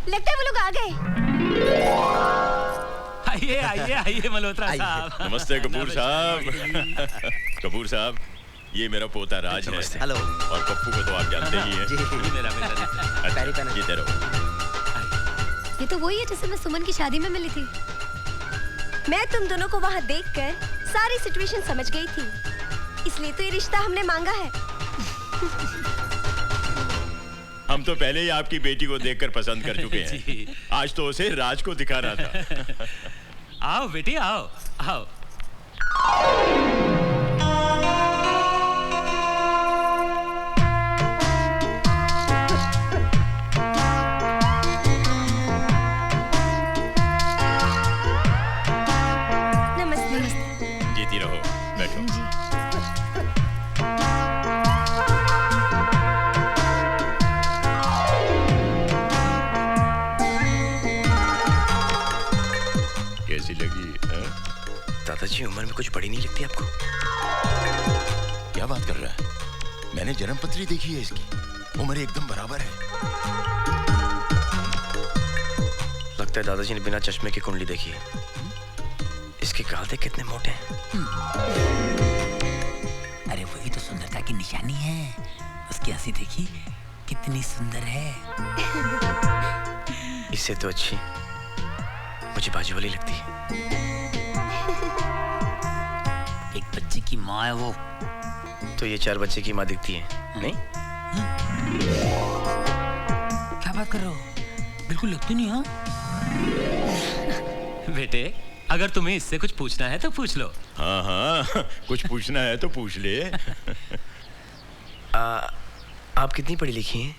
लगता है वो लोग आ गए। आइए आइए आइए मल्होत्रा साहब। नमस्ते कपूर साहब। कपूर साहब, ये मेरा पोता राज है। हेलो। और पप्पू को तो आप जानते ही हैं। जी। मेरा बेटा। अच्छा, जीते रहो। ये तो वही है जिससे मैं सुमन की शादी में मिली थी। मैं तुम दोनों को वहाँ देखकर सारी सिचुएशन समझ गई थी, इसलिए तो ये रिश्ता हमने मांगा है। हम तो पहले ही आपकी बेटी को देखकर पसंद कर चुके हैं। आज तो उसे राज को दिखाना था। आओ बेटी आओ आओ। जीती रहो, बैठो। कैसी लगी? दादाजी, उम्र में कुछ बड़ी नहीं लगती आपको? क्या बात कर रहा है? मैंने जन्मपत्री देखी है इसकी, उम्र एकदम बराबर है। लगता है दादाजी ने बिना चश्मे की कुंडली देखी है। इसके गाल देख कितने मोटे हैं। अरे वही तो सुंदरता की निशानी है। उसकी हंसी देखी कितनी सुंदर है। इससे तो अच्छी मुझे बाजू वाली लगती है। एक बच्चे की माँ है वो। तो ये 4 बच्चे की माँ दिखती है, नहीं? क्या बात कर रहे हो? बिल्कुल लगती नहीं। हाँ बेटे, अगर तुम्हें इससे कुछ पूछना है तो पूछ लो। हाँ हाँ, कुछ पूछना है तो पूछ ले। आप कितनी पढ़ी लिखी हैं?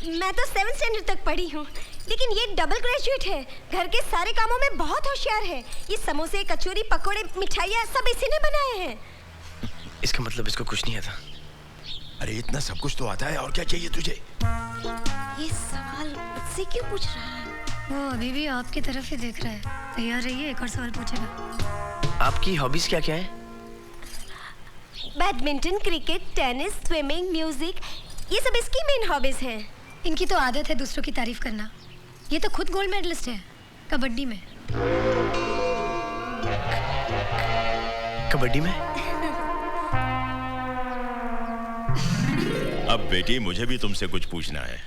मैं तो 7th स्टैंडर्ड तक पढ़ी हूँ, लेकिन ये डबल ग्रेजुएट है। घर के सारे कामों में बहुत होशियार है। ये समोसे, कचौरी, पकोड़े, मिठाइयाँ सब इसी ने बनाए हैं। इसका मतलब इसको कुछ नहीं आता। अरे इतना सब कुछ तो आता है, और क्या चाहिए तुझे? ये सवाल मुझसे क्यों पूछ रहा है? वो अभी भी आपकी तरफ ही देख रहा है। तैयार रहिए, एक और सवाल पूछेगा। आपकी हॉबीज क्या क्या है? Badminton, cricket, tennis, swimming, music, ये सब इसकी मेन हॉबीज हैं। इनकी तो आदत है दूसरों की तारीफ करना। ये तो खुद गोल्ड मेडलिस्ट है कबड्डी में। कबड्डी में? अब बेटी, मुझे भी तुमसे कुछ पूछना है।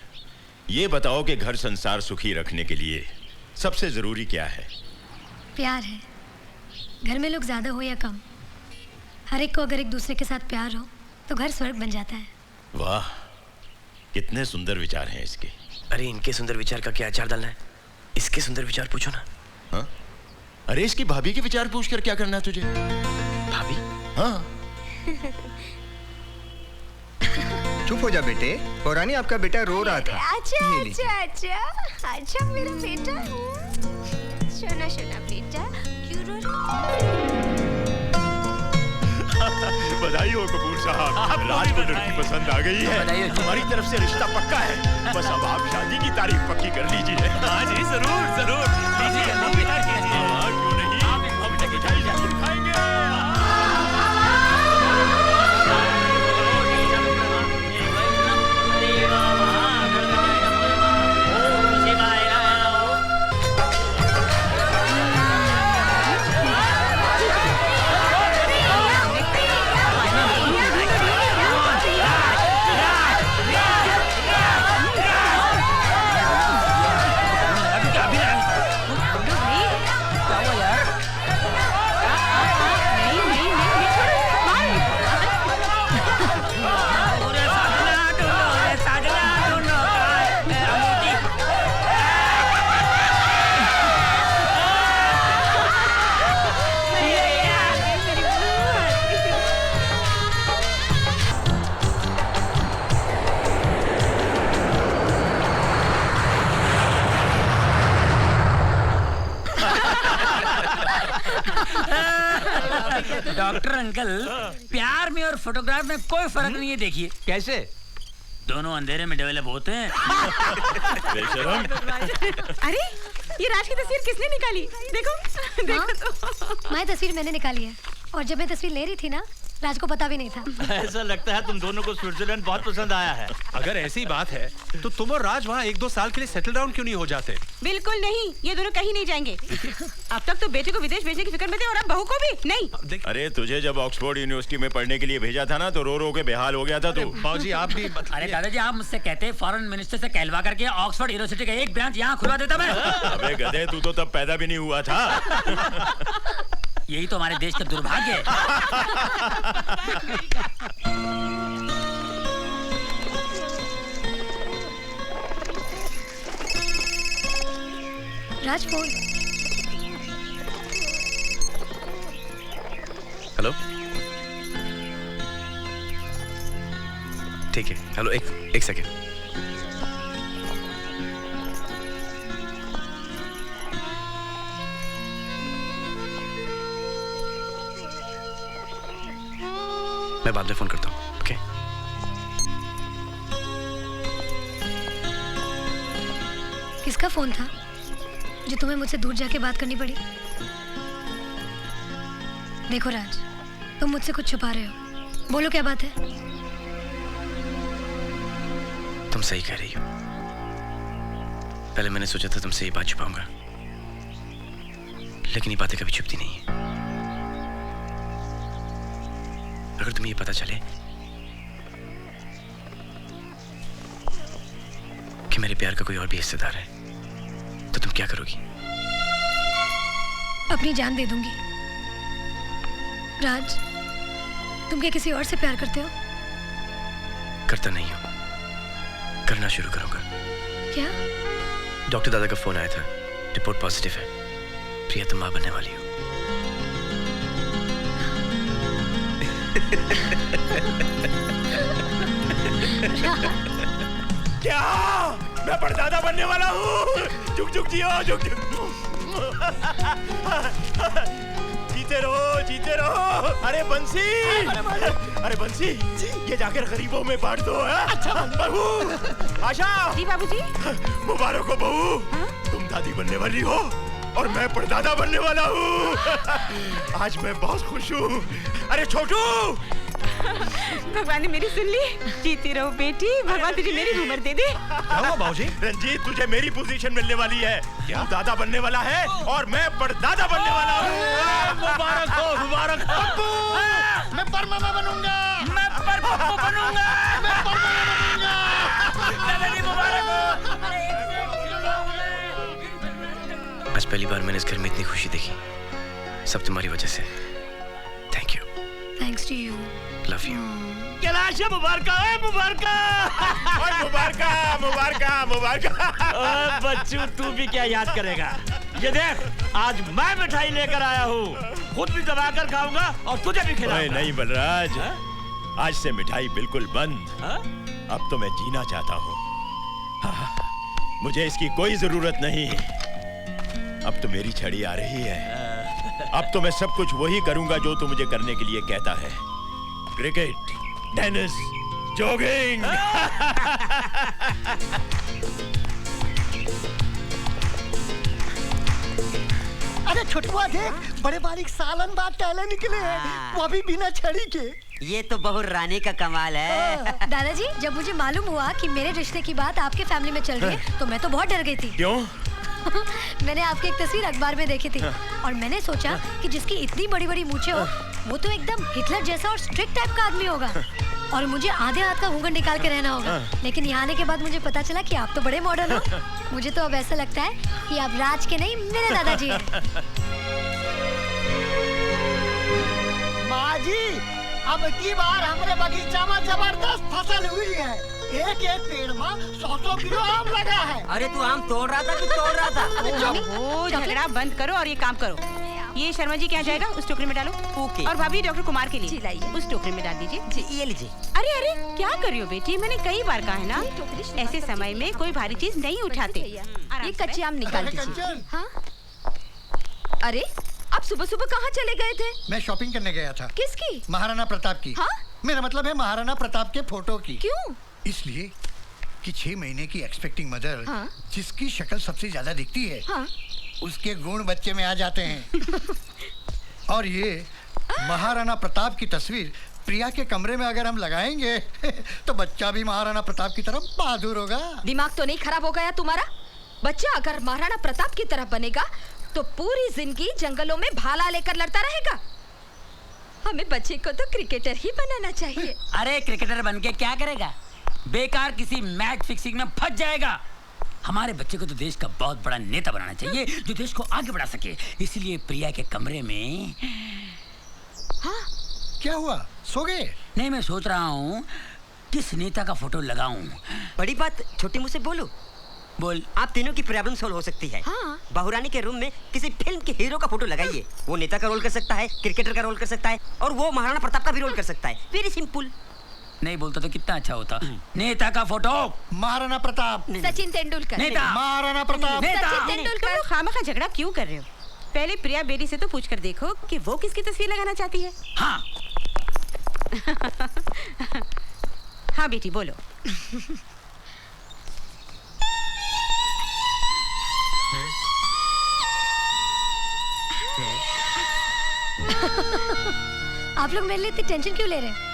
ये बताओ कि घर संसार सुखी रखने के लिए सबसे जरूरी क्या है? प्यार है। घर में लोग ज्यादा हो या कम, हर एक को अगर एक दूसरे के साथ प्यार हो तो घर स्वर्ग बन जाता है। वाह, कितने सुंदर विचार हैं इसके। अरे इनके सुंदर विचार का क्या अचार डालना है? इसके सुंदर विचार पूछो ना। हाँ? अरे इसकी भाभी के विचार पूछकर क्या करना है तुझे? भाभी? हाँ। चुप हो जा बेटे, पौरानी आपका बेटा रो रहा था। अच्छा अच्छा अच्छा अच्छा मेरा बेटा। सोना सोना बेटा, क्यों रो रहा? बधाई हो कपूर साहब, राज को लड़की पसंद आ गई है। हमारी तरफ से रिश्ता पक्का है। बस अब आप शादी की तारीख पक्की कर लीजिए। हाँ जी, जरूर जरूर। लीजिए, क्यों नहीं? आप मिठाई जरूर खाएंगे। डॉक्टर अंकल, प्यार में और फोटोग्राफ में कोई फर्क नहीं है। देखिए कैसे? दोनों अंधेरे में डेवलप होते हैं। अरे ये राज की तस्वीर किसने निकाली? देखो देखो तो। मैं तस्वीर मैंने निकाली है, और जब मैं तस्वीर ले रही थी ना, राज को पता भी नहीं था। ऐसा लगता है तुम दोनों को स्विट्जरलैंड बहुत पसंद आया है। अगर ऐसी बात है तो तुम और राज वहाँ 1-2 साल के लिए सेटल डाउन क्यों नहीं हो जाते? बिल्कुल नहीं, ये दोनों कहीं नहीं जाएंगे। अब तक तो बेटे को विदेश भेजने की फिक्र में थे और अब बहू को भी नहीं। अरे तुझे जब ऑक्सफोर्ड यूनिवर्सिटी में पढ़ने के लिए भेजा था ना तो रो रो के बेहाल हो गया था तू। बाबूजी आप भी अरे दादाजी आप मुझसे कहते फॉरेन मिनिस्टर से कहलवा करके ऑक्सफोर्ड यूनिवर्सिटी का एक ब्रांच यहाँ खुलवा देता मैं। अबे गधे, तू तो तब पैदा भी नहीं हुआ था। यही तो हमारे देश का दुर्भाग्य है। राज फोन। हेलो, ठीक है। हेलो, एक सेकेंड। मैं बाद में फोन करता हूँ। ओके। किसका फोन था जो तुम्हें मुझसे दूर जाके बात करनी पड़ी? देखो राज, तुम मुझसे कुछ छुपा रहे हो। बोलो क्या बात है? तुम सही कह रही हो। पहले मैंने सोचा था तुमसे ये बात छुपाऊंगा, लेकिन ये बातें कभी छुपती नहीं है। अगर तुम्हें ये पता चले कि मेरे प्यार का कोई और भी हिस्सेदार है तो तुम क्या करोगी? अपनी जान दे दूंगी। राज, तुम क्या किसी और से प्यार करते हो? करता नहीं हूं, करना शुरू करूंगा। क्या? डॉक्टर दादा का फोन आया था, रिपोर्ट पॉजिटिव है। प्रिया तुम मां बनने वाली हो। क्या मैं परदादा बनने वाला हूँ? झुक झुक जियो, झुक झुक। जीते रहो, जीते रहो। अरे बंसी, अरे बंसी, ये जाकर गरीबों में बांट दो। अच्छा बहू, आशा। जी बाबूजी। मुबारक हो बहू, तुम दादी बनने वाली हो और मैं परदादा बनने वाला हूँ। आज मैं बहुत खुश हूँ। अरे छोटू, भगवान ने मेरी सुन ली। जीती रहो बेटी, भगवान तुझे मेरी उम्र दे दे। क्या हुआ बाबूजी? रंजीत, तुझे मेरी पोजीशन मिलने वाली है। तू दादा बनने वाला है और मैं परदादा बनने वाला हूँ। मुबारक हो, मुबारक हो। मैं परमामा बनूंगा। मैं परपप्पू बनूंगा। मैं परमामा बनूंगा। दादाजी मुबारक हो। आज पहली बार मैंने इस घर में इतनी खुशी देखी। सब तुम्हारी वजह से। Thank you. Thanks to you. Love you. Kailash मुबारका, मुबारका। मुबारका, मुबारका, मुबारका। बच्चू, तू भी क्या याद करेगा? ये देख, आज मैं मिठाई लेकर आया हूँ। खुद भी दबा कर खाऊंगा और तुझे भी खिलाऊंगा। नहीं बलराज, आज से मिठाई बिल्कुल बंद। अब तो मैं जीना चाहता हूँ। मुझे इसकी कोई जरूरत नहीं। अब तो मेरी छड़ी आ रही है। अब तो मैं सब कुछ वही करूंगा जो तू मुझे करने के लिए कहता है। Cricket, tennis, jogging. अरे छोटुआ देख, बड़े बारीक सालन बाद टहले निकले हैं, वो भी बिना छड़ी के। ये तो बहु रानी का कमाल है। दादाजी, जब मुझे मालूम हुआ कि मेरे रिश्ते की बात आपके फैमिली में चल रही है तो मैं तो बहुत डर गई थी। क्यों? मैंने आपकी एक तस्वीर अखबार में देखी थी और मैंने सोचा कि जिसकी इतनी बड़ी बड़ी मूंछें हो वो तो एकदम हिटलर जैसा और स्ट्रिक्ट टाइप का आदमी होगा और मुझे आधे हाथ का घूंघट निकाल के रहना होगा। लेकिन यहाँ आने के बाद मुझे पता चला कि आप तो बड़े मॉडर्न हो। मुझे तो अब ऐसा लगता है कि आप राज के नहीं मेरे दादाजी हैं। माँ जी, अब की बार हमारे बगीचा में जबरदस्त फसल हुई है। एक पेड़ में 100 किलो आम लगा है। अरे तू आम तोड़ रहा था कि तोड़ रहा था? ओहो, झगड़ा बंद करो और ये काम करो। ये शर्मा जी क्या जाएगा, उस टोकरी में डालो। ओके। और भाभी डॉक्टर कुमार के लिए उस टोकरी में डाल दीजिए। जी, ये लीजिए। अरे अरे, क्या कर रही हो बेटी? मैंने कई बार कहा है ना, ऐसे समय में कोई भारी चीज नहीं उठाते। ये कच्चे आम निकाल अरे दीजिए। कंचन, हाँ? अरे, आप सुबह सुबह कहाँ चले गए थे? मैं शॉपिंग करने गया था। किसकी? महाराणा प्रताप की। हाँ? मेरा मतलब है महाराणा प्रताप के फोटो की। क्यों? इसलिए कि 6 महीने की एक्सपेक्टिंग मदर हाँ? जिसकी शक्ल सबसे ज्यादा दिखती है, हाँ? उसके गुण बच्चे में आ जाते हैं। और ये महाराणा प्रताप की तस्वीर प्रिया के कमरे में अगर हम लगाएंगे तो बच्चा भी महाराणा प्रताप की तरफ बहादुर होगा। दिमाग तो नहीं खराब हो गया तुम्हारा? बच्चा अगर महाराणा प्रताप की तरह बनेगा तो पूरी जिंदगी जंगलों में भाला लेकर लड़ता रहेगा। हमें बच्चे को तो क्रिकेटर ही बनाना चाहिए। अरे क्रिकेटर बन के क्या करेगा? बेकार किसी मैच फिक्सिंग में फंस जाएगा। हमारे बच्चे को तो देश का बहुत बड़ा नेता बनाना चाहिए जो देश को आगे बढ़ा सके। इसलिए प्रिया के कमरे में। हाँ? क्या हुआ, सो गए? नहीं, मैं सोच रहा हूँ किस नेता का फोटो लगाऊं। बड़ी बात छोटी मुँह से बोलो। बोल। आप तीनों की प्रॉब्लम सोल्व हो सकती है। हाँ? बहुरानी के रूम में किसी फिल्म के हीरो का फोटो लगाइए। वो नेता का रोल कर सकता है, क्रिकेटर का रोल कर सकता है, और वो महाराणा प्रताप का भी रोल कर सकता है। Very simple. नहीं बोलता तो कितना अच्छा होता। नेता का फोटो महाराणा प्रताप। सचिन तेंदुलकर। नेता। महाराणा प्रताप। सचिन तेंदुलकर। तुम लोग खामखा झगड़ा क्यों कर रहे हो? पहले प्रिया बेटी से तो पूछकर देखो कि वो किसकी तस्वीर लगाना चाहती है। हाँ। हाँ बेटी बोलो। आप लोग मेरे लिए इतनी टेंशन क्यों ले रहे हैं?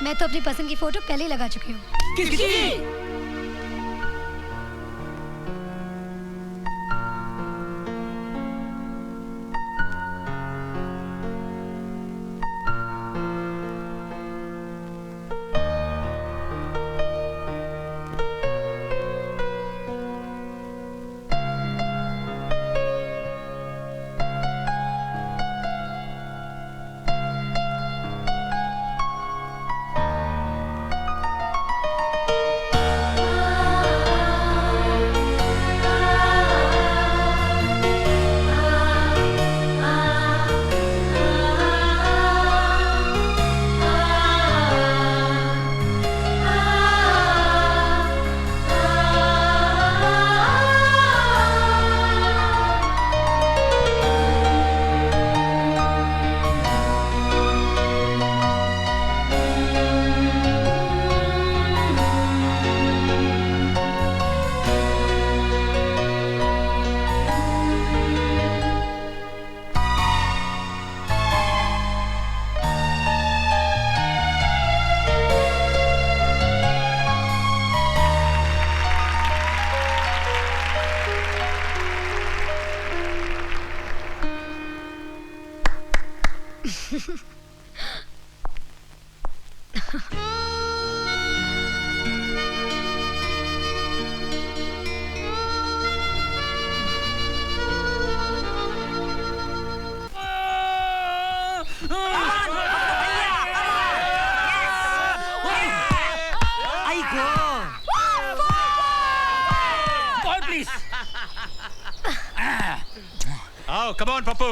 मैं तो अपनी पसंद की फोटो पहले ही लगा चुकी हूँ। किसकी? आओ, come on, पप्पू।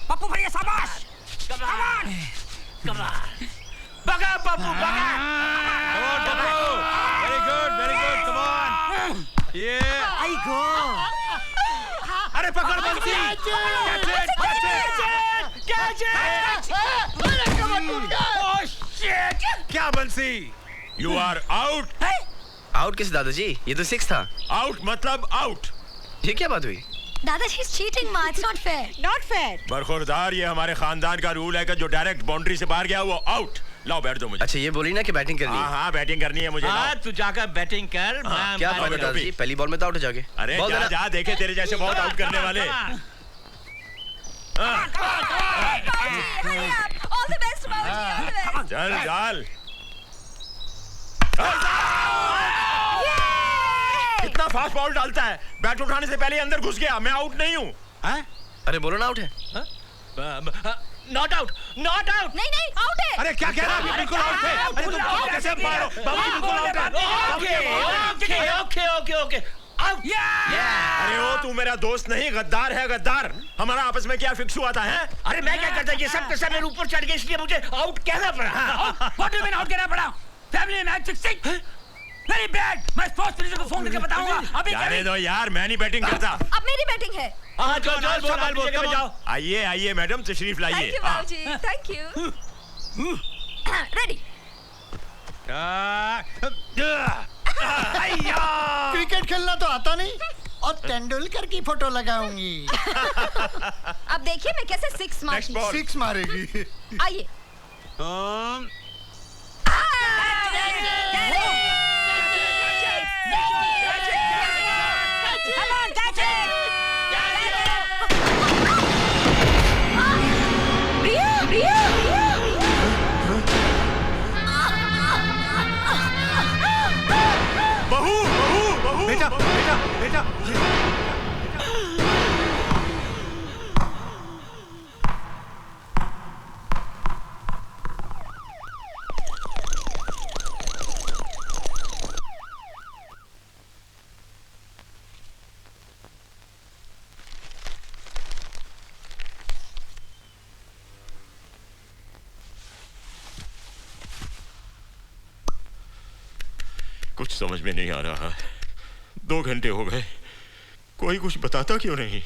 पप्पू भैया शाबाश। Come on, बगा पप्पू बगा। Come on, Pappu. Very good, come on। Yeah। आई गो। अरे पकड़ बंसी। Catch it। Oh shit! क्या बंसी? You are out. आउट किस दादाजी? ये तो 6 था। Out मतलब out. ये क्या बात हुई? दादाजी इज चीटिंग माँ, it's not fair. Not fair. बरखुरदार, ये हमारे खानदान का रूल है कि जो डायरेक्ट बाउंड्री से बाहर गया वो आउट। लाओ बैठ दो मुझे। अच्छा ये बोली ना कि बैटिंग करनी है। हाँ बैटिंग करनी है मुझे। हाँ तू जाकर बैटिंग कर। क्या फायदा दादाजी? पहली बॉल में तो आउट हो जाओगे। अरे जा देखे तेरे जैसे बहुत आउट करने वाले। All the best, बाबूजी, all the best. चल डाल। कितना फास्ट बॉल डालता है, बैट उठाने से पहले अंदर घुस गया। मैं आउट नहीं हूँ। अरे बोलो ना आउट है। Not out, not out. नहीं आउट है। अरे क्या कह रहा है? बिल्कुल आउट है। अरे तुम कैसे मारो? बाबूजी बिल्कुल आउट है। Okay out. अरे वो तू मेरा दोस्त नहीं, गद्दार है गद्दार। हमारा आपस में क्या फिक्स हुआ था? है अरे मैं क्या करता, ये सब मेरे ऊपर चढ़ गए इसलिए मुझे आउट कहना पड़ा। What do you mean out कहना पड़ा? Family match fixing very bad. मैं स्पोर्ट्स मिनिस्टर को फोन करके बताऊंगा अभी। जाने दो यार, मैं नहीं बैटिंग करता। अब मेरी बैटिंग है। हाँ चल बोल जाओ। आइए मैडम तशरीफ लाइए। थैंक यू बाबूजी, थैंक यू। रेडी। क्रिकेट खेलना तो आता नहीं और तेंदुलकर की फोटो लगाऊंगी। अब देखिए मैं कैसे 6 मारती हूँ। 6 मारेगी। आइए। बेटा बेटा बेटा कुछ समझ में नहीं आ रहा। 2 घंटे हो गए, कोई कुछ बताता क्यों नहीं?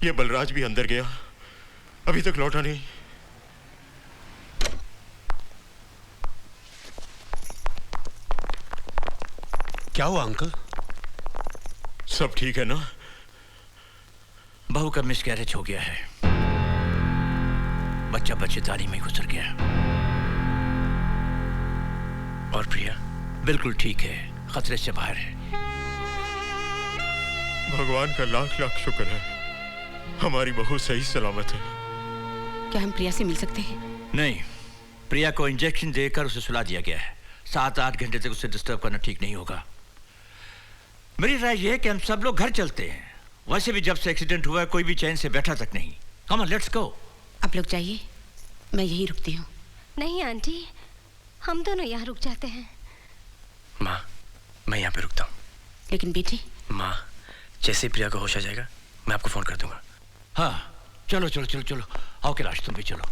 ये बलराज भी अंदर गया, अभी तक लौटा नहीं। क्या हुआ अंकल? सब ठीक है ना? बहू का मिसकैरेज हो गया है, बच्चा बच्चेदानी में गुजर गया। और प्रिया? बिल्कुल ठीक है, खतरे से बाहर है। भगवान का लाख लाख शुक्र है, हमारी बहू सही सलामत है। क्या हम प्रिया से मिल सकते हैं? नहीं, प्रिया को इंजेक्शन देकर उसे सुला दिया गया है। 7-8 घंटे तक उसे डिस्टर्ब करना ठीक नहीं होगा। मेरी राय यह है कि हम सब लोग घर चलते हैं। वैसे भी जब से एक्सीडेंट हुआ है, कोई भी चैन से बैठा तक नहीं। Come on, let's go. आप लोग जाइए, मैं यहीं रुकती हूँ। नहीं आंटी, हम दोनों यहाँ रुक जाते हैं। माँ, मैं यहाँ पे रुकता हूँ। लेकिन बेटी? माँ, जैसे ही प्रिया को होश आ जाएगा, मैं आपको फोन कर दूंगा। हाँ, चलो चलो चलो चलो, आओ कैलाश, तुम भी चलो।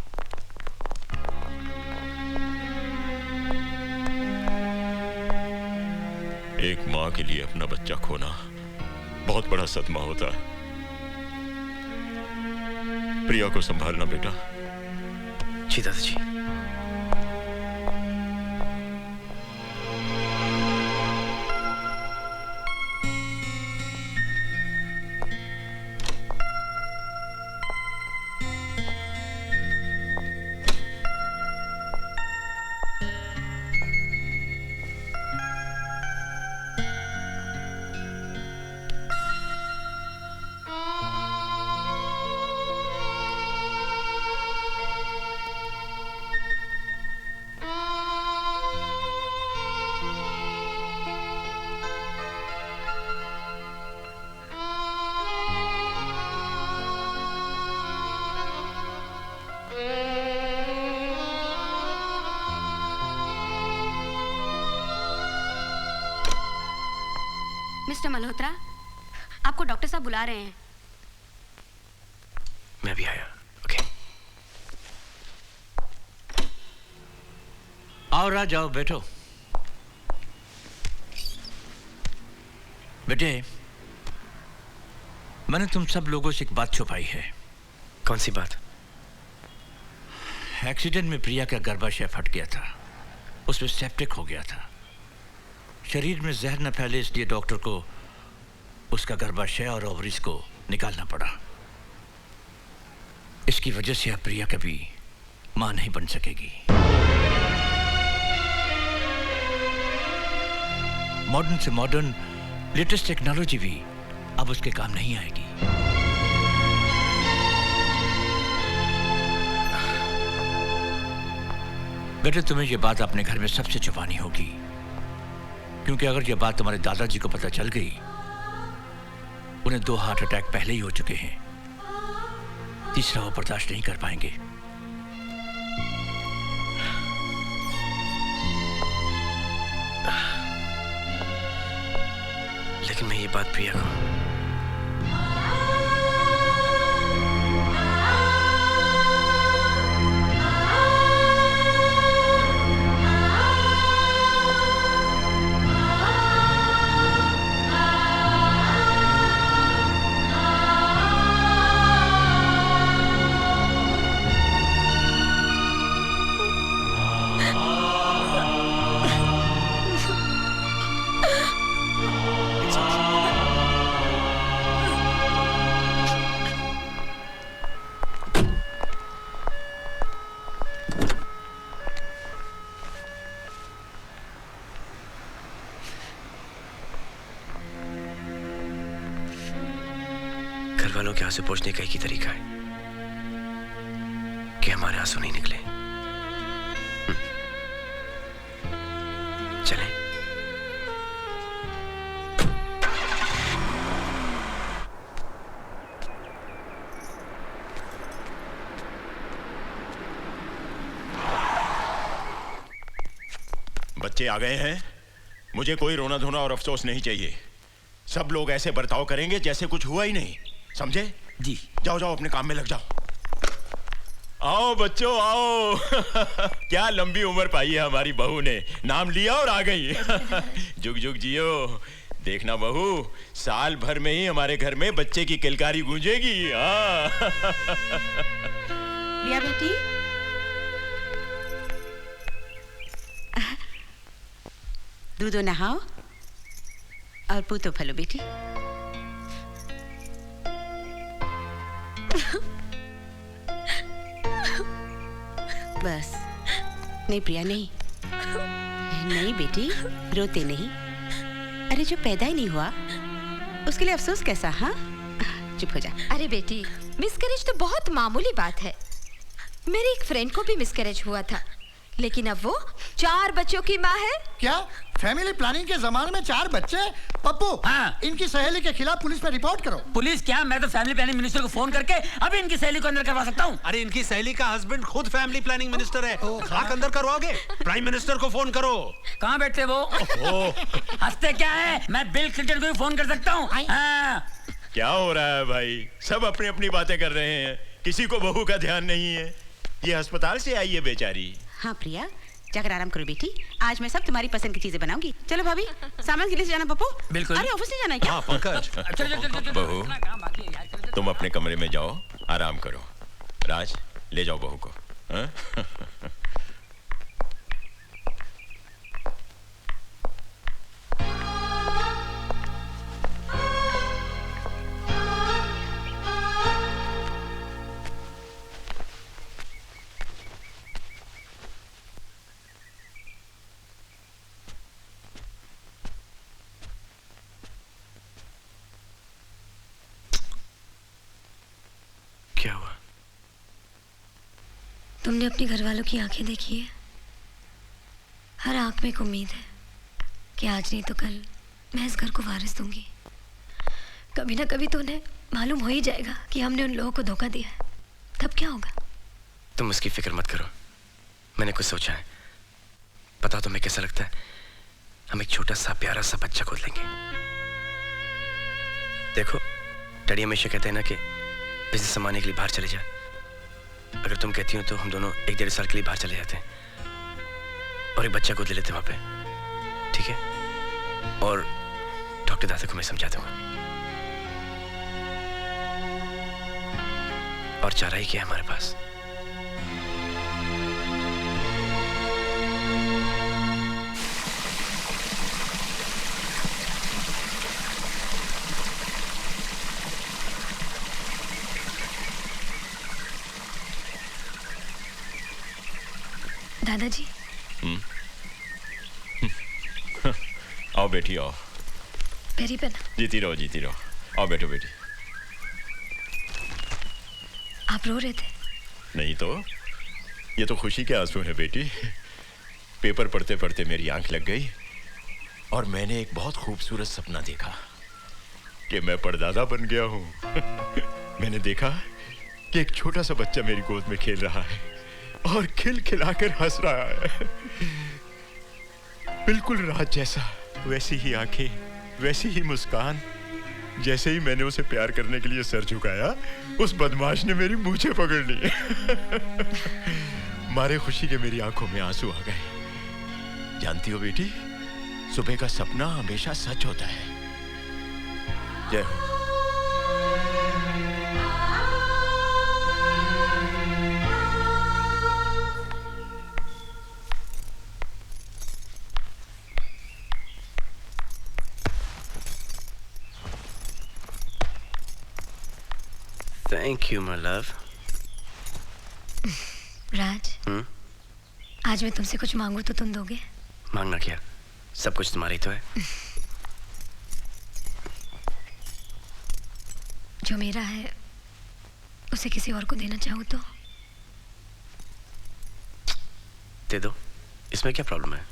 एक माँ के लिए अपना बच्चा खोना बहुत बड़ा सदमा होता है। प्रिया को संभालना बेटा। जी दादाजी। मिस्टर मल्होत्रा, आपको डॉक्टर साहब बुला रहे हैं। मैं भी आया। ओके। आओ राज, जाओ बैठो। बेटे, मैंने तुम सब लोगों से एक बात छुपाई है। कौन सी बात? एक्सीडेंट में प्रिया का गर्भाशय फट गया था, उसमें सेप्टिक हो गया था। शरीर में जहर न फैले इसलिए डॉक्टर को उसका गर्भाशय और ओवरीज को निकालना पड़ा। इसकी वजह से अब प्रिया कभी मां नहीं बन सकेगी। मॉडर्न से मॉडर्न लेटेस्ट टेक्नोलॉजी भी अब उसके काम नहीं आएगी। बेटे, तुम्हें यह बात अपने घर में सबसे छुपानी होगी, क्योंकि अगर यह बात तुम्हारे दादाजी को पता चल गई, उन्हें 2 हार्ट अटैक पहले ही हो चुके हैं, तीसरा वो बर्दाश्त नहीं कर पाएंगे। लेकिन मैं ये बात प्रिया को वालों के आंसू पोंछने का एक ही तरीका है कि हमारे आंसू नहीं निकले। चलें। बच्चे आ गए हैं। मुझे कोई रोना धोना और अफसोस नहीं चाहिए। सब लोग ऐसे बर्ताव करेंगे जैसे कुछ हुआ ही नहीं, समझे? जी। जाओ जाओ अपने काम में लग जाओ। आओ बच्चों आओ। क्या लंबी उम्र पाई है हमारी बहू ने, नाम लिया और आ गई। जुग जुग जियो। देखना बहू, साल भर में ही हमारे घर में बच्चे की किलकारी गूंजेगी। लिया बेटी, दूधो नहाओ और पूतो फलो बेटी। बस। नहीं प्रिया, नहीं नहीं बेटी, रोते नहीं। अरे जो पैदा ही नहीं हुआ उसके लिए अफसोस कैसा? हाँ, चुप हो जा। अरे बेटी, मिसकैरेज तो बहुत मामूली बात है। मेरी एक फ्रेंड को भी मिसकैरेज हुआ था, लेकिन अब वो 4 बच्चों की माँ है। क्या फैमिली प्लानिंग के जमाने में 4 बच्चे? पप्पू, हाँ। इनकी सहेली के खिलाफ पुलिस में रिपोर्ट करो। पुलिस क्या, मैं तो फैमिली प्लानिंग मिनिस्टर को फोन करके अभी इनकी सहेली को अंदर करवा सकता हूँ। अरे इनकी सहेली का हस्बैंड खुद फैमिली प्लानिंग मिनिस्टर है। खाक अंदर करवाओगे? प्राइम मिनिस्टर को फोन करो। कहाँ बैठते वो? हंसते क्या है? मैं बिल क्लिंटन को भी फोन कर सकता हूँ। हाँ। क्या हो रहा है भाई? सब अपनी अपनी बातें कर रहे हैं, किसी को बहू का ध्यान नहीं है। ये अस्पताल से आई है बेचारी। हाँ प्रिया, जाकर आराम करो बेटी। आज मैं सब तुम्हारी पसंद की चीजें बनाऊंगी। चलो भाभी, सामान के लिए जाना पप्पू? बिल्कुल। अरे ऑफिस नहीं जाना है क्या? हाँ पंकज। बहू, तुम अपने कमरे में जाओ, आराम करो। राज, ले जाओ बहू को। हाँ? क्या हुआ? तुमने अपनी घरवालों की आंखें देखी है। हर आंख में एक उम्मीद है कि आज नहीं तो कल मैं इस घर को वारिस दूंगी। कभी ना कभी तो उन्हें मालूम हो ही जाएगा कि हमने उन लोगों को धोखा दिया है। तब क्या होगा? तुम उसकी फिक्र मत करो, मैंने कुछ सोचा है। पता तुम्हें कैसा लगता है? हम एक छोटा सा प्यारा सा बच्चा गोद लेंगे। देखो, डैडी हमेशा कहते हैं ना कि बिजनेस संभालने के लिए बाहर चले जा। अगर तुम कहती हो तो हम दोनों 1-1.5 साल के लिए बाहर चले जाते हैं और एक बच्चा गोद ले लेते हैं वहां पे, ठीक है? और डॉक्टर दादा को मैं समझा दूंगा। और चारा ही क्या है हमारे पास? दादाजी। आओ बेटी आओ। पेरी पे ना। जीती रहो जीती रहो। आओ बैठो बेटी। आप रो रहे थे? नहीं तो, ये तो खुशी के आंसू हैं बेटी। पेपर पढ़ते पढ़ते मेरी आंख लग गई और मैंने एक बहुत खूबसूरत सपना देखा कि मैं परदादा बन गया हूँ। मैंने देखा कि एक छोटा सा बच्चा मेरी गोद में खेल रहा है और खिलखिलाकर हंस रहा है। बिल्कुल राज जैसा, वैसी ही आंखें, वैसी ही मुस्कान। जैसे ही मैंने उसे प्यार करने के लिए सर झुकाया, उस बदमाश ने मेरी मूंछें पकड़ ली। मारे खुशी के मेरी आंखों में आंसू आ गए। जानती हो बेटी, सुबह का सपना हमेशा सच होता है। जय हो। Thank you, my love. राज, आज मैं तुमसे कुछ मांगू तो तुम दोगे? मांगना क्या, सब कुछ तुम्हारी तो है। जो मेरा है उसे किसी और को देना चाहूँ तो दे दो, इसमें क्या प्रॉब्लम है?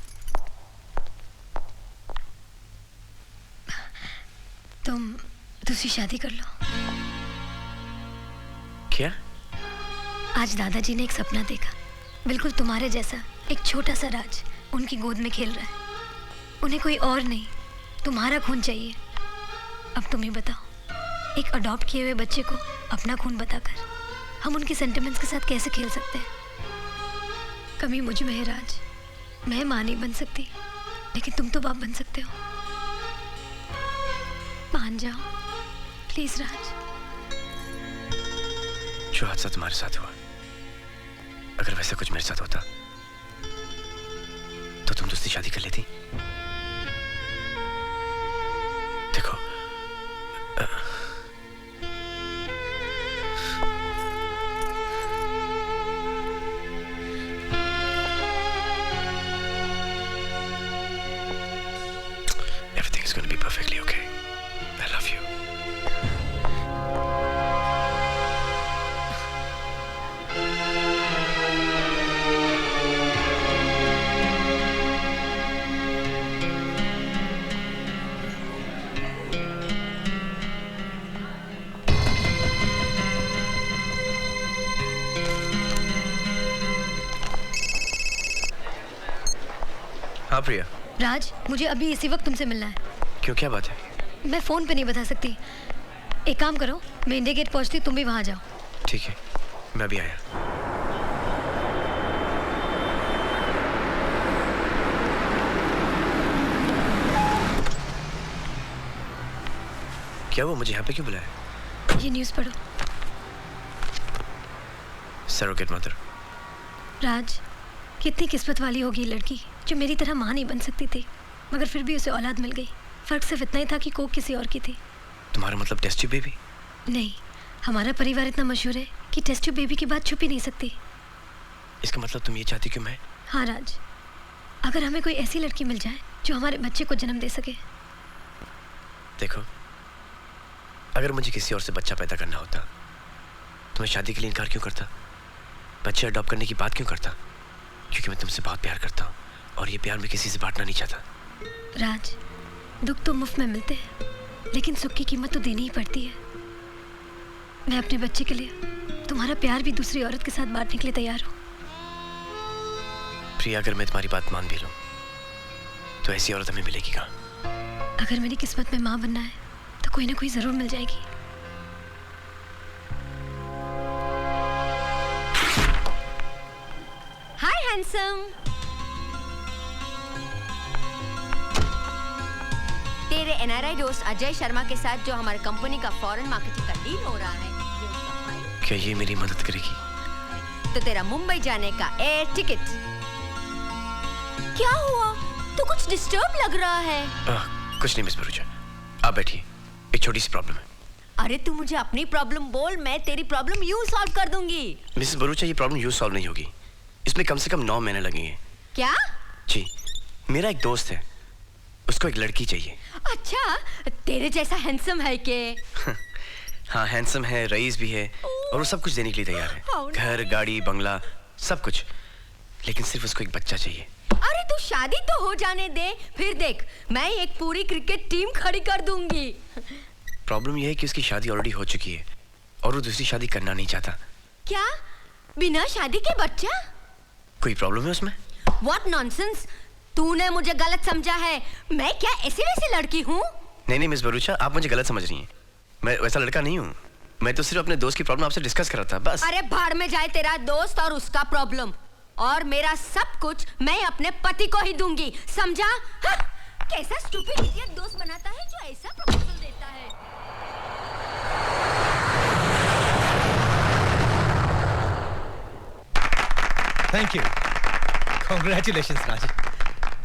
तुम दूसरी शादी कर लो। क्या? आज दादाजी ने एक सपना देखा, बिल्कुल तुम्हारे जैसा एक छोटा सा राज उनकी गोद में खेल रहा है। उन्हें कोई और नहीं, तुम्हारा खून चाहिए। अब तुम ही बताओ, एक अडॉप्ट किए हुए बच्चे को अपना खून बताकर हम उनके सेंटिमेंट्स के साथ कैसे खेल सकते हैं? कमी मुझ में है राज, मैं माँ नहीं बन सकती, लेकिन तुम तो बाप बन सकते हो। मान जाओ प्लीज राज। जो हादसा तुम्हारे साथ हुआ, अगर वैसा कुछ मेरे साथ होता तो तुम दूसरी शादी कर लेती। देखो, everything is going to be perfectly okay. I love you. हाँ प्रिया। राज, मुझे अभी इसी वक्त तुमसे मिलना है। क्यों, क्या बात है? मैं फोन पे नहीं बता सकती। एक काम करो, मैं इंडिया गेट पहुंचती, तुम भी वहां जाओ। ठीक है, मैं अभी आया। क्या वो मुझे यहाँ पे क्यों बुलाया? ये न्यूज़ पढ़ो। Surrogate mother. राज, कितनी किस्मत वाली होगी ये लड़की जो मेरी तरह माँ नहीं बन सकती थी, मगर फिर भी उसे औलाद मिल गई। फर्क सिर्फ इतना ही था कि कोक किसी और की थी। तुम्हारा मतलब टेस्ट ट्यूब बेबी? नहीं, हमारा परिवार इतना मशहूर है कि टेस्ट ट्यूब बेबी की बात छुप ही नहीं सकती। इसका मतलब तुम ये चाहती कि मैं? हाँ राज, अगर हमें कोई ऐसी लड़की मिल जाए जो हमारे बच्चे को जन्म दे सके। देखो, अगर मुझे किसी और से बच्चा पैदा करना होता तो मैं शादी के लिए इनकार क्यों करता? बच्चे अडॉप्ट करने की बात क्यों करता? क्योंकि मैं तुमसे बहुत प्यार करता हूँ और ये प्यार मैं किसी से बांटना नहीं चाहता। राज, दुख तो मुफ्त में मिलते हैं, लेकिन सुख की कीमत तो देनी ही पड़ती है। मैं अपने बच्चे के लिए तुम्हारा प्यार भी दूसरी औरत के साथ बांटने के लिए तैयार हूँ। प्रिया, अगर मैं तुम्हारी बात मान भी लूं तो ऐसी औरत हमें मिलेगी कहाँ? अगर मेरी किस्मत में माँ बनना है तो कोई ना कोई जरूर मिल जाएगी। हाय हैंडसम। तेरे एनआरआई दोस्त अजय शर्मा के साथ जो हमारी कंपनी का फॉरेन मार्केटिंग का डील हो रहा है, ये उसका फाइल। क्या ये मेरी मदद करेगी? तो तेरा मुंबई जाने का एयर टिकट। क्या हुआ? तो कुछ डिस्टर्ब लग रहा है। कुछ नहीं मिस भरूचा, आप बैठिए, एक छोटी सी प्रॉब्लम है। अरे तू मुझे अपनी प्रॉब्लम बोल, मैं तेरी प्रॉब्लम यूं सॉल्व कर दूंगी। मिसेस भरूचा, ये प्रॉब्लम यूं सॉल्व नहीं होगी, इसमें कम से कम 9 महीने लगेंगे। क्या? जी, मेरा एक दोस्त है, उसको एक लड़की चाहिए। अच्छा, तेरे जैसा हैंडसम है के? हाँ, हैंडसम है, रईस भी है और वो सब कुछ देने के लिए तैयार है। घर, गाड़ी, बंगला, सब कुछ, लेकिन सिर्फ उसको एक बच्चा चाहिए। अरे तू शादी तो हो जाने दे, फिर देख मैं एक पूरी क्रिकेट टीम खड़ी कर दूंगी। प्रॉब्लम यह है कि उसकी शादी ऑलरेडी हो चुकी है और वो दूसरी शादी करना नहीं चाहता। क्या? बिना शादी के बच्चा? कोई प्रॉब्लम है उसमें? What nonsense! तूने मुझे गलत समझा है। मैं क्या ऐसी वैसी लड़की हूँ? नहीं मिस भरूचा, आप मुझे गलत समझ रही हैं। मैं वैसा लड़का नहीं हूँ। मैं तो सिर्फ अपने दोस्त की प्रॉब्लम आपसे डिस्कस कर रहा था, बस। अरे भाड़ में जाए तेरा दोस्त और उसका प्रॉब्लम, और मेरा सब कुछ मैं अपने पति को ही दूंगी, समझा? हाँ? कैसा स्टूपिड इडियट दोस्त बनाता है जो ऐसा प्रपोजल देता है। थैंक यू, कॉन्ग्रेचुलेशंस राज।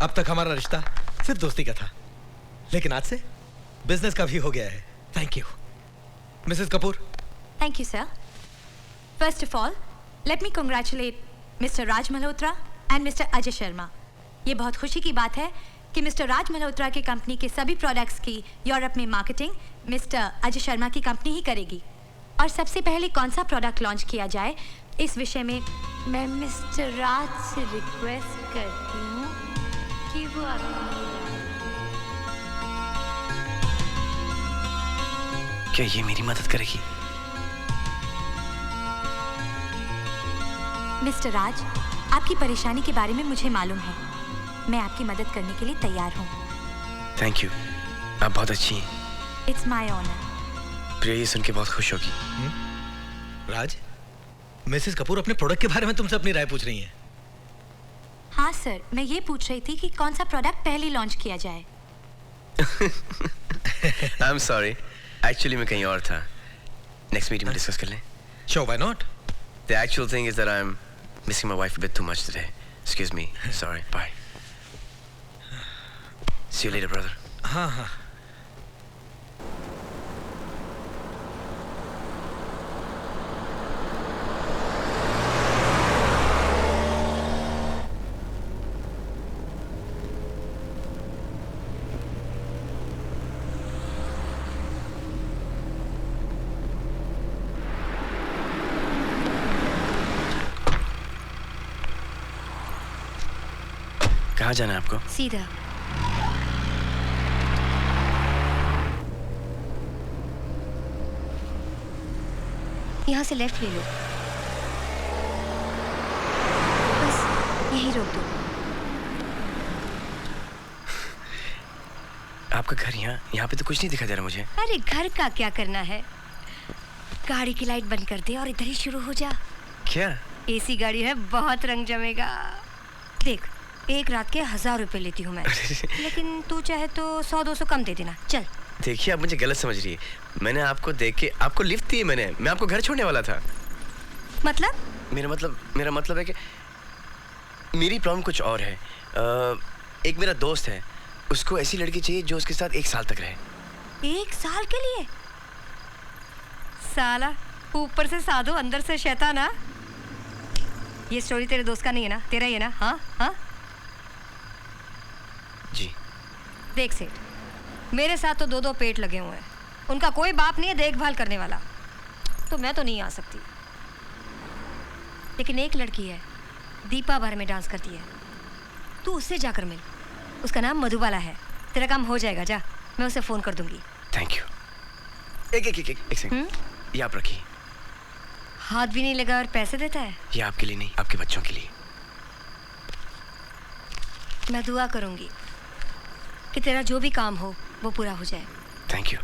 अब तक हमारा रिश्ता सिर्फ दोस्ती का था, लेकिन आज से बिजनेस का भी हो गया है। Thank you Mrs Kapoor. Thank you, sir. First of all, let me congratulate Mr. Raj Malhotra and Mr. Ajay Sharma. ये बहुत खुशी की बात है कि मिस्टर राज मल्होत्रा की कंपनी के सभी प्रोडक्ट्स की यूरोप में मार्केटिंग मिस्टर अजय शर्मा की कंपनी ही करेगी। और सबसे पहले कौन सा प्रोडक्ट लॉन्च किया जाए, इस विषय में मैं मिस्टर राज से रिक्वेस्ट करती हूँ कि वो क्या ये मेरी मदद करेगी? मिस्टर राज, आपकी परेशानी के बारे में मुझे मालूम है। मैं आपकी मदद करने के लिए तैयार हूँ। थैंक यू, आप बहुत अच्छी हैं। It's my honour. प्रिया ये सुन के बहुत खुश होगी। राज, मिसेस कपूर अपने प्रोडक्ट के बारे में तुमसे अपनी राय पूछ रही हैं। हाँ सर, मैं ये पूछ रही थी कि कौन सा प्रोडक्ट पहले लॉन्च किया जाए। आई एम सॉरी, एक्चुअली मैं कहीं और था। नेक्स्ट मीटिंग में डिस्कस कर लें। Sure, why not? The actual thing is that I'm missing my wife a bit too much today. Excuse me. Sorry. Bye. See you later, brother. हाँ हाँ। कहाँ जाना है आपको? सीधा। यहाँ से लेफ्ट ले लो, बस यहीं रोक दो। आपका घर यहाँ पे तो कुछ नहीं दिखाई दे रहा मुझे। अरे घर का क्या करना है, गाड़ी की लाइट बंद कर दे और इधर ही शुरू हो जा। क्या? एसी गाड़ी है, बहुत रंग जमेगा। देख, एक रात के 1000 रुपए लेती हूँ मैं, लेकिन तू चाहे तो 100-200 कम दे देना। चल। देखिए, आप मुझे गलत समझ रही है। मैंने आपको देख के आपको लिफ्ट दी। मैं आपको घर छोड़ने वाला था। मतलब? मेरा मतलब है कि मेरी प्रॉब्लम कुछ और है। एक मेरा दोस्त है, उसको ऐसी लड़की चाहिए जो उसके साथ 1 साल तक रहे। 1 साल के लिए? साला ऊपर से साधु अंदर से शैतान। ना ये स्टोरी तेरे दोस्त का नहीं है ना, तेरा ही है ना? हाँ हाँ जी। देख सेठ, मेरे साथ तो 2-2 पेट लगे हुए हैं, उनका कोई बाप नहीं है देखभाल करने वाला, तो मैं तो नहीं आ सकती। लेकिन एक लड़की है, दीपा बार में डांस करती है, तू उससे जाकर मिल। उसका नाम मधुबाला है। तेरा काम हो जाएगा, जा, मैं उसे फोन कर दूंगी। Thank you. एक सेकंड, ये आप रखिए। हाथ भी नहीं लगा और पैसे देता है? ये आपके लिए नहीं, आपके बच्चों के लिए। मैं दुआ करूंगी कि तेरा जो भी काम हो वो पूरा हो जाए। Thank you.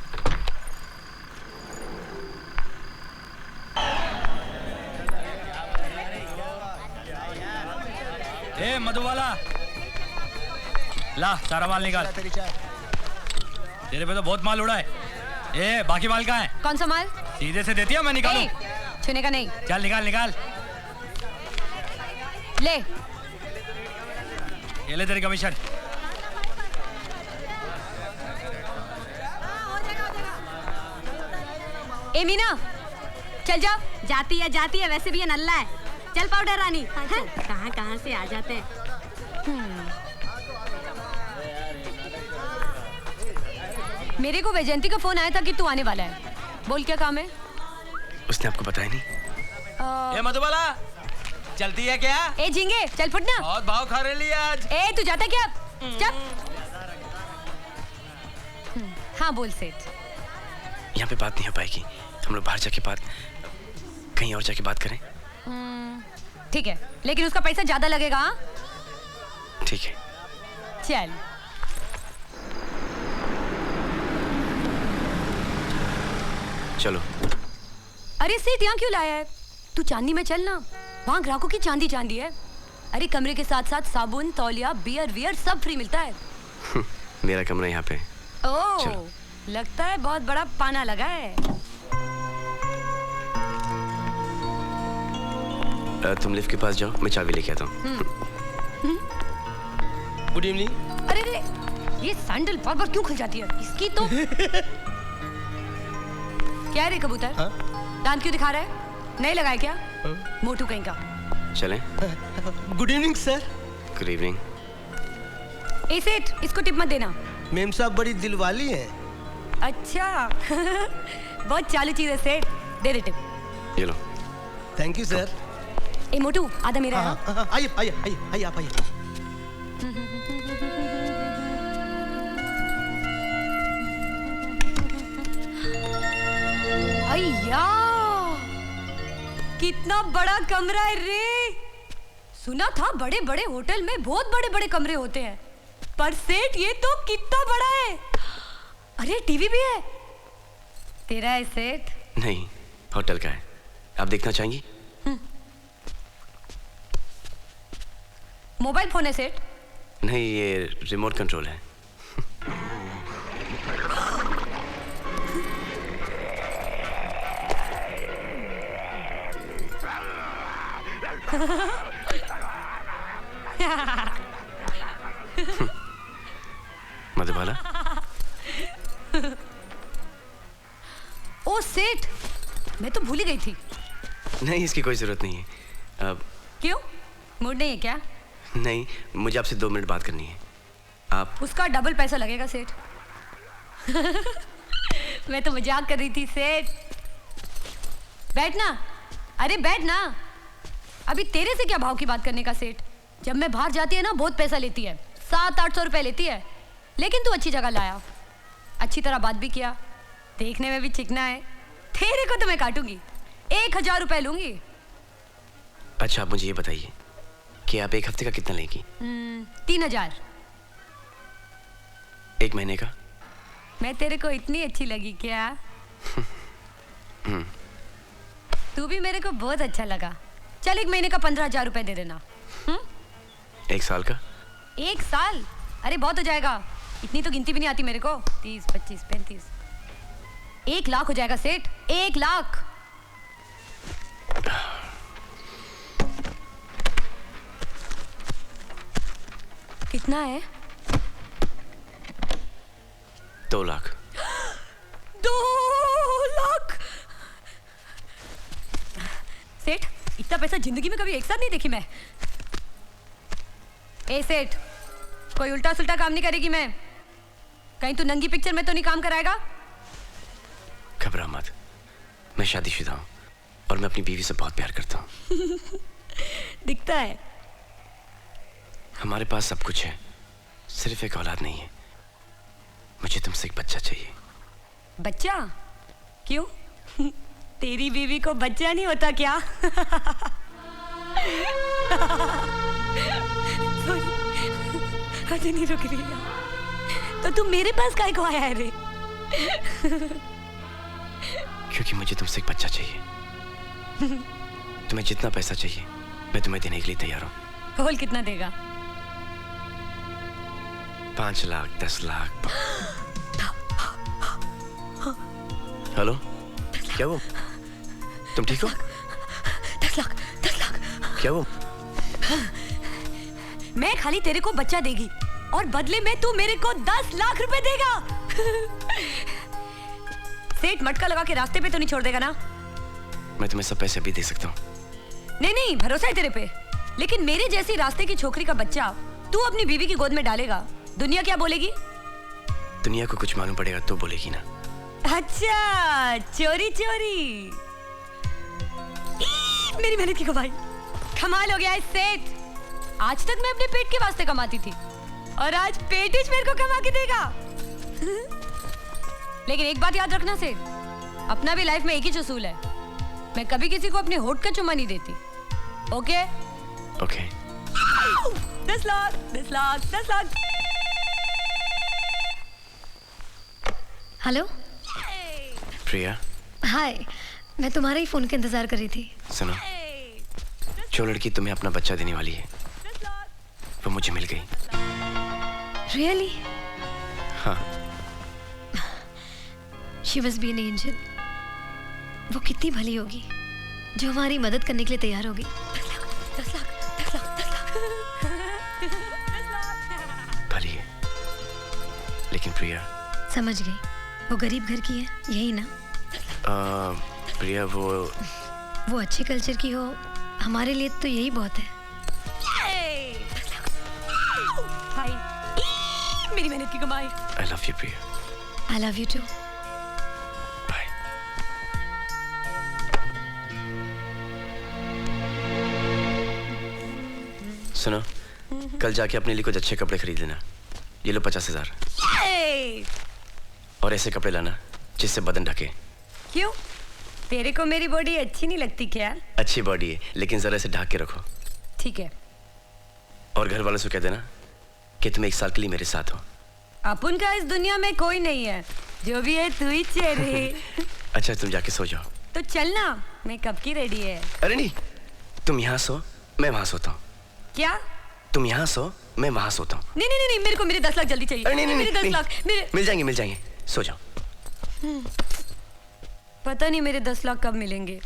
ए मधुबाला, ला सारा माल निकाल। तेरे पे तो बहुत माल उड़ा है। ए बाकी माल कहाँ है? कौन सा माल? सीधे से देती है, मैं निकालूं? छूने का नहीं। चल निकाल। ले ये ले तेरी कमीशन। ए मीना, चल जाओ। जाती है, वैसे भी ये नल्ला है। चल पाउडर रानी। कहाँ से आ जाते हैं। मेरे को वैजयंती का फोन आया था कि तू आने वाला है। बोल क्या काम है? उसने आपको बताया नहीं? ए मधुबाला, चलती है क्या? ए झिंगे, चल फुटना। बहुत भाव खा रही है आज। ए तू जाता क्या? चल। हाँ बोल सेठ। यहाँ पे बात नहीं हो पाएगी, हम लोग बाहर जाके बात, कहीं और जाके बात करें। ठीक है, लेकिन उसका पैसा ज्यादा लगेगा। हाँ ठीक है। चल। चलो। अरे सेठ, यहाँ क्यों लाया है? तू चांदी में चल ना, वहाँ ग्राहकों की चांदी है। अरे कमरे के साथ साथ साबुन, तौलिया, बियर सब फ्री मिलता है। मेरा कमरा यहाँ पे। ओह, लगता है बहुत बड़ा पाना लगा है। तुम लिफ्ट के पास जाओ, मैं चाबी लेके आता हूँ। Good evening. अरे ये सैंडल बार बार क्यों खुल जाती है इसकी तो। क्या रे कबूतर, दांत क्यों दिखा रहा है? नहीं लगाया क्या? मोटू कहीं का। चलें? Good evening sir. Good evening. ए सेठ, इसको टिप मत देना। मेम साहब बड़ी दिलवाली हैं। अच्छा बहुत चालू चीज है सेठ, दे दे टिप। ये लो। Thank you sir. ए मोटू, आधा मेरा है। आइए आइए आइए आइए आप आइए। अय्या, कितना बड़ा कमरा है रे। सुना था बड़े बड़े होटल में बहुत बड़े बड़े कमरे होते हैं, पर सेठ ये तो कितना बड़ा है। अरे टीवी भी है। तेरा है सेठ? नहीं, होटल का है। आप देखना चाहेंगी? मोबाइल फोन है सेठ? नहीं, ये रिमोट कंट्रोल है। मधुबाला। ओ सेठ, मैं तो भूल ही गई थी। नहीं, इसकी कोई जरूरत नहीं है। अब क्यों, मूड नहीं है क्या? नहीं, मुझे आपसे 2 मिनट बात करनी है। आप उसका डबल पैसा लगेगा सेठ। मैं तो मजाक कर रही थी सेठ। बैठना, अरे बैठना। अभी तेरे से क्या भाव की बात करने का सेठ? जब मैं बाहर जाती है ना बहुत पैसा लेती है, 700-800 रुपए लेती है। लेकिन तू अच्छी जगह लाया, अच्छी तरह बात भी किया, देखने में भी चिकना है। तेरे को तो मैं काटूंगी, 1000 रुपए लूंगी। अच्छा, आप मुझे ये बताइए कि आप 1 हफ्ते का कितना लेंगी? 3000। 1 महीने का? मैं तेरे को इतनी अच्छी लगी क्या? तू भी मेरे को बहुत अच्छा लगा। चल 1 महीने का 15,000 रुपए दे देना। 1 साल का? 1 साल? अरे बहुत हो जाएगा, इतनी तो गिनती भी नहीं आती मेरे को। 30, 25, 35, 1 लाख हो जाएगा सेठ, 1 लाख। कितना है? 2 लाख। 2 लाख? सेठ, इतना पैसा जिंदगी में कभी एक साथ नहीं देखी मैं। ए सेठ, कोई उल्टा सुल्टा काम नहीं करेगी मैं। कहीं तू नंगी पिक्चर में तो नहीं काम कराएगा? घबरा मत, मैं शादीशुदा हूँ और मैं अपनी बीवी से बहुत प्यार करता हूँ। दिखता है। हमारे पास सब कुछ है, सिर्फ एक औलाद नहीं है। मुझे तुमसे एक बच्चा चाहिए। बच्चा? क्यों? तेरी बीवी को बच्चा नहीं होता क्या? अरे नहीं रुक रही है। तो तू मेरे पास काहे को आया है रे? क्योंकि मुझे तुमसे एक बच्चा चाहिए। तुम्हें जितना पैसा चाहिए मैं तुम्हें देने के लिए तैयार हूँ। बोल कितना देगा? 5 लाख, 10 लाख। हेलो, क्या वो? तुम ठीक हो? 10 लाख, 10 लाख। क्या वो? मैं खाली तेरे को बच्चा देगी और बदले में तू मेरे को 10 लाख रुपए देगा। सेठ मटका लगा के रास्ते पे तो नहीं छोड़ देगा ना? मैं तुम्हें सब पैसे अभी दे सकता हूँ। नहीं नहीं, भरोसा है तेरे पे। लेकिन मेरे जैसी रास्ते की छोकरी का बच्चा तू अपनी बीवी की गोद में डालेगा, दुनिया क्या बोलेगी? दुनिया को कुछ मालूम पड़ेगा तो बोलेगी ना। अच्छा, चोरी चोरी। मेरी मेहनत की कमाई। कमाल हो गया है सेठ। आज तक मैं अपने पेट के वास्ते कमाती थी और आज पेटिश मेरे को कमा के देगा। लेकिन एक बात याद रखना सेठ, अपना भी लाइफ में एक ही उसूल है, मैं कभी किसी को अपने होठ का चुम्मा नहीं देती। Okay? Okay. 10 lakh, 10 lakh, 10 lakh. Hello Priya. Hi, मैं तुम्हारे ही फोन के इंतजार कर रही थी। सुनो, जो लड़की तुम्हें अपना बच्चा देने वाली है वो मुझे मिल गई। रियली? हाँ। She must be an angel. वो कितनी भली होगी जो हमारी मदद करने के लिए तैयार होगी। 10 लाख, 10 लाख, 10 लाख। भली है, लेकिन प्रिया। समझ गई, वो गरीब घर की है, यही ना? प्रिया वो अच्छे कल्चर की हो, हमारे लिए तो यही बहुत है। भाई इज्जत की कमाई। I love you Priya. I love you too. सुनो, कल जाके अपने लिए कुछ अच्छे कपड़े खरीद लेना। ये लो 50,000। और ऐसे कपड़े लाना जिससे बदन ढके। क्यों? तेरे को मेरी बॉडी अच्छी नहीं लगती क्या? अच्छी बॉडी है लेकिन जरा से ढक के रखो। ठीक है। और घर वालों से कह देना कि तुम 1 साल के लिए मेरे साथ हो। अपन का इस दुनिया में कोई नहीं है, जो भी है तू ही चेहरे। अच्छा तुम जाके सो जाओ। तो चलना, मैं कब की रेडी है। अरे नहीं, तुम यहाँ सो, मैं वहां सोता हूँ। क्या? तुम यहाँ सो, मैं वहां सोता हूँ। नहीं नहीं नहीं, मेरे को मेरे 10 लाख जल्दी चाहिए। नहीं, मेरे 10 लाख मेरे मिल जाएंगे। सो जाओ। पता नहीं मेरे 10 लाख कब मिलेंगे।